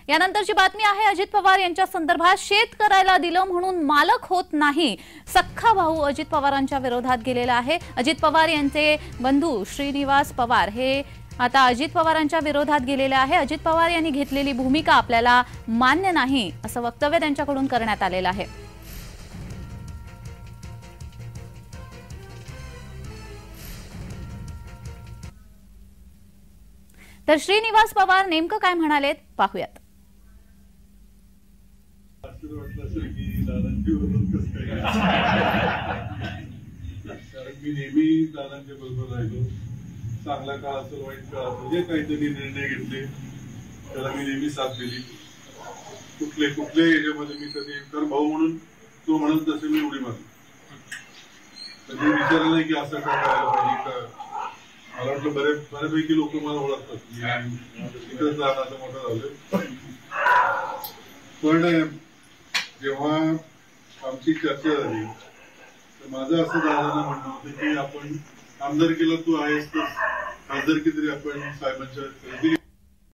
यानंतरची बातमी आहे अजित पवार यांच्या संदर्भात शेतकऱ्याला दिलं म्हणून मालक होत नाही, सख्खा भाऊ अजित पवारांच्या विरोधात गेलेला आहे। अजित पवार यांचे बंधू श्रीनिवास पवार हे आता अजित पवारांच्या विरोधात गेलेले आहे। अजित पवार यांनी घेतलेली भूमिका आपल्याला मान्य नाही असं वक्तव्य त्यांच्याकडून करण्यात आलेलं आहे। तर श्रीनिवास पवार नेमकं काय म्हणालेत पाहूयात। मी नेहमी दादांच्या बरोबर राहिलो, चांगला काळ असेल वाईट काळ असेल जे काही त्यांनी निर्णय घेतले त्याला मी नेहमी साथ दिली। कुठल्या याच्यामध्ये मी कधी तर भाऊ म्हणून तो म्हणत तसे मी उडी मारली, कधी विचारलं नाही की असं काय करायला पाहिजे का। मला वाटलं बऱ्यापैकी लोक मला ओळखतात, तिकडेच लहानाचं मोठं झालं। पण जेव्हा आमची चर्चा झाली तर माझं असं दादांना म्हणणं होतं की आपण आमदारकीला तू आहेस तर खासदारकी तरी आपण साहेबांच्या